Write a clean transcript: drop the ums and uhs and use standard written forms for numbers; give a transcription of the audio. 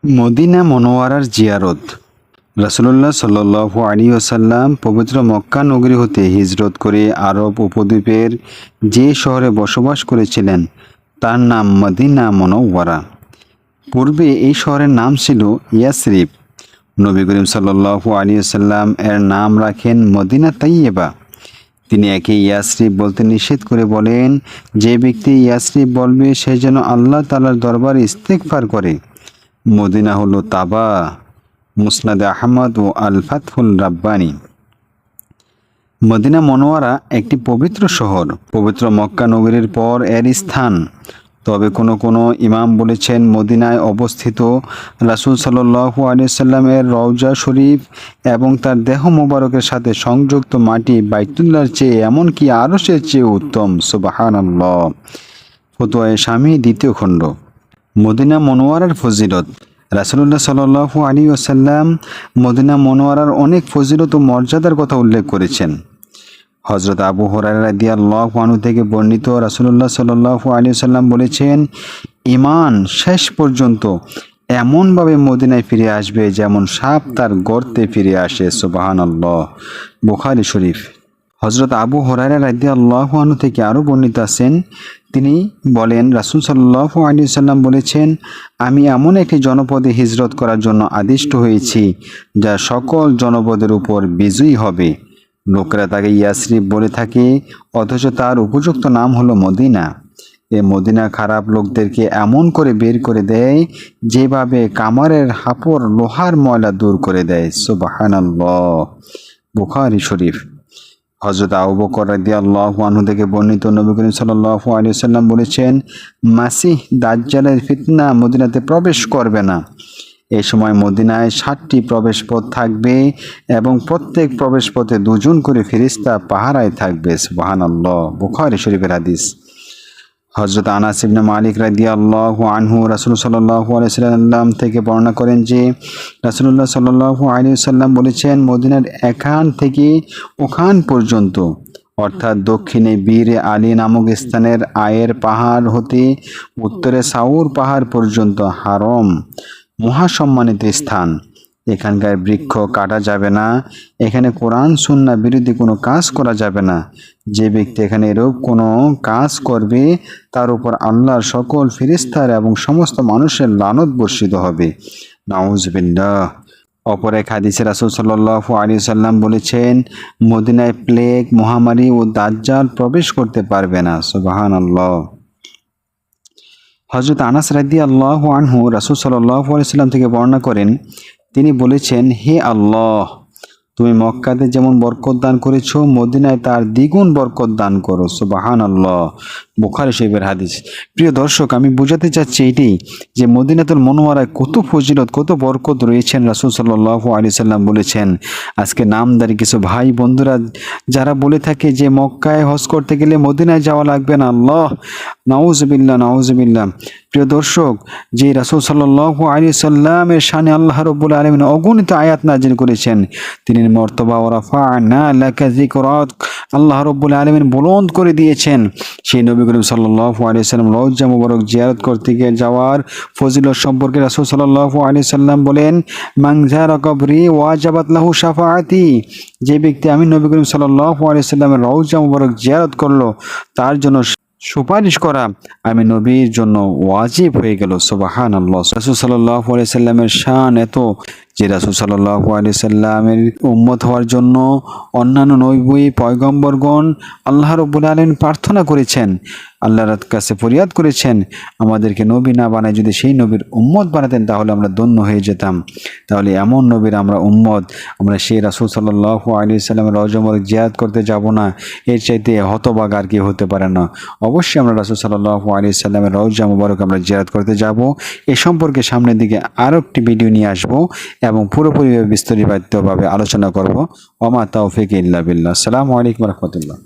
Medina মনোয়ারার জিয়ারত। রাসূলুল্লাহ সাল্লাল্লাহু আলাইহি ওয়াসাল্লাম পবিত্র মক্কা নগরী হতে হিজরত করে আরব উপদ্বীপের যে শহরে বসবাস করেছিলেন তার নাম মদিনা মনোয়ারা। পূর্বে এই শহরের নাম ছিল ইয়াসরিব। নবী করিম সাল্লাল্লাহু আলাইহি ওয়াসাল্লাম এর নাম রাখেন মদিনা তাইয়্যিবা। তিনি একে ইয়াসরিব বলতে নিষেধ করে বলেন, যে ব্যক্তি ইয়াসরিব বলবে সে যেন আল্লাহ তাআলার দরবারে ইস্তেগফার করে। মদিনা হলো তাবা, মুসনাদে আহমদ ও আল ফাতহুল রাব্বানী। মদিনা মনোয়ারা একটি পবিত্র শহর, পবিত্র মক্কা নগরীর পর এর স্থান। তবে কোনো ইমাম বলেছেন মদিনায় অবস্থিত রাসূল সাল্লাল্লাহু আলাইহি সাল্লামের রওজা শরীফ এবং তার দেহ মোবারকের সাথে সংযুক্ত মাটি বাইতুল্লাহর চেয়ে এমনকি আরশের চেয়ে উত্তম। সুবহানাল্লাহ। ফতোয়ায়ে শামী 2য় খণ্ড। মদিনা মনোয়ারার ফজিলত। রাসূলুল্লাহ সাল্লাল্লাহু আলাইহি ওয়াসাল্লাম মদিনা মনোয়ারার অনেক ফজিলত ও মর্যাদার কথা উল্লেখ করেছেন। হযরত আবু হুরায়রা রাদিয়াল্লাহু আনহু থেকে বর্ণিত, রাসূলুল্লাহ সাল্লাল্লাহু আলাইহি ওয়াসাল্লাম বলেছেন, ঈমান শেষ পর্যন্ত এমনভাবে মদিনায় ফিরে আসবে যেমন সাপ তার গর্তে ফিরে আসে। সুবহানাল্লাহ। বুখারী শরীফ। হযরত আবু হুরায়রা রাদিয়াল্লাহু আনহু থেকে আরও বর্ণিত আছেন, তিনি বলেন, রাসূল সাল্লাল্লাহু আলাইহি ওয়াসাল্লাম বলেছেন, আমি এমন একটি জনপদে হিজরত করার জন্য আদিষ্ট হয়েছি যা সকল জনপদের উপর বিজয়ী হবে। লোকেরা তাকে ইয়াসরিব বলে থাকে, অথচ তার উপযুক্ত নাম হলো মদিনা। এ মদিনা খারাপ লোকদেরকে এমন করে বের করে দেয় যেভাবে কামারের হাপড় লোহার ময়লা দূর করে দেয়। সুবহানাল্লাহ। বুখারী শরীফ। হযরত আবু বকর রাদিয়াল্লাহু আনহু থেকে বর্ণিত, নবী করিম সাল্লাল্লাহু আলাইহি ওয়াসাল্লাম বলেছেন, মাসিহ দাজ্জালের ফিতনা মদিনাতে প্রবেশ করবে না। এই সময় মদিনায় 7টি প্রবেশ পথ থাকবে এবং প্রত্যেক প্রবেশ পথে 2 জন করে ফেরেশতা পাহারায় থাকবে। সুবহানাল্লাহ। বুখারী শরীফের হাদিস। হযরত আনাস ইবনে মালিক রাদিয়াল্লাহু আনহু রাসূল সাল্লাল্লাহু আলাইহি ওয়াসাল্লাম থেকে বর্ণনা করেন যে রাসূলুল্লাহ সাল্লাল্লাহু আলাইহি ওয়াসাল্লাম বলেছেন, মদিনার এখান থেকে ওখান পর্যন্ত, অর্থাৎ দক্ষিণে বীর আলী নামক স্থানের আয়ের পাহাড় হতে উত্তরে সাউর পাহাড় পর্যন্ত হারম, মহাসম্মানিত স্থান। এখানকার বৃক্ষ কাটা যাবে না, এখানে কোরআন সুন্নাহ বিরোধী কোনো কাজ করা যাবে না। যে ব্যক্তি এখানে এরূপ কোনো কাজ করবে তার উপর আল্লাহর সকল ফেরেশতার এবং সমস্ত মানুষের লানত বর্ষিত হবে। নাউজুবিল্লাহ। অপর এক হাদিসে রাসূল সাল্লাল্লাহু আলাইহি ওয়াসাল্লাম বলেছেন, মদিনায় প্লেগ, মহামারী ও দাজ্জাল প্রবেশ করতে পারবে না। সুবহানাল্লাহ। হযরত আনাস রাদিয়াল্লাহু আনহু রাসূল সাল্লাল্লাহু আলাইহি ওয়াসাল্লাম থেকে বর্ণনা করেন, তিনি বলেছেন, হে আল্লাহ, তুমি মক্কাতে যেমন বরকত দান করেছো, মদিনায় তার দ্বিগুণ বরকত দান করো। সুবহানাল্লাহ। বুখারী শরীফের হাদিস। প্রিয় দর্শক, আমি বোঝাতে চাচ্ছি এটাই যে মদিনাতুল মুনাওয়ারায় কত ফজিলত, কত বরকত রয়েছেন। রাসূল সাল্লাল্লাহু আলাইহি সাল্লাম বলেছেন। আজকে নামদারি কিছু ভাই বন্ধুরা যারা বলে থাকে যে মক্কায় হজ করতে গেলে মদিনায় যাওয়া লাগবে না, আল্লাহ, নাউজুবিল্লাহ, নাউজুবিল্লাহ। প্রিয় দর্শক, যে রাসূল সাল্লাল্লাহু আলাইহি সাল্লামের শানে আল্লাহ রাব্বুল আলামিন অগণিত আয়াত নাজিল করেছেন, তিনি মর্তবা ওয়া রাফা'না লাকা যিকরাক, আল্লাহ রাব্বুল আলামিন বুলন্দ করে দিয়েছেন। সেই নবী করিম সাল্লাল্লাহু আলাইহি সাল্লাম রওজা মুবারক জিয়ারত করতে গিয়ে যাওয়ার ফজিলত সম্পর্কে রাসূল সাল্লাল্লাহু আলাইহি সাল্লাম বলেন, মান যারা কবরি ওয়াজাবাত লাহু শাফাআতি, যে ব্যক্তি আমি নবী করিম সাল্লাল্লাহু আলাইহি সাল্লামের রওজা মুবারক জিয়ারত করলো তার জন্য সুপারিশ করা আমি নবীর জন্য ওয়াজিব হয়ে গেল। সুবহানাল্লাহ। রাসূল সাল্লাল্লাহু আলাইহি সাল্লামের শান এত যে রাসূল সাল্লাল্লাহু আলাইহি সাল্লামের উম্মত হওয়ার জন্য অন্যান্য নবী পয়গম্বরগণ আল্লাহ রাব্বুল আলামিন প্রার্থনা করেছেন, আল্লাহর কাছে ফরিয়াদ করেছেন, আমাদেরকে নবী না বানায় যদি সেই নবীর উম্মত বানাতেন তাহলে আমরা ধন্য হয়ে যেতাম। তাহলে এমন নবীর আমরা উম্মত, আমরা সেই রাসূল সাল্লাল্লাহু আলাইহি সাল্লামের রওজা মুবারক জিয়ারত করতে যাব না, এর চাইতে হতভাগা আর কি হতে পারে না। অবশ্যই আমরা রাসূল সাল্লাল্লাহু আলাইহি সাল্লামের রওজা মুবারক আমরা জিয়ারত করতে যাব। এ সম্পর্কে সামনের দিকে আরও একটি ভিডিও নিয়ে আসব এবং পুরোপুরিভাবে বিস্তারিতভাবে আলোচনা করব। ওমা তাওফিক ইল্লা বিল্লাহ। আসসালামু আলাইকুম ওয়া রাহমাতুল্লাহ।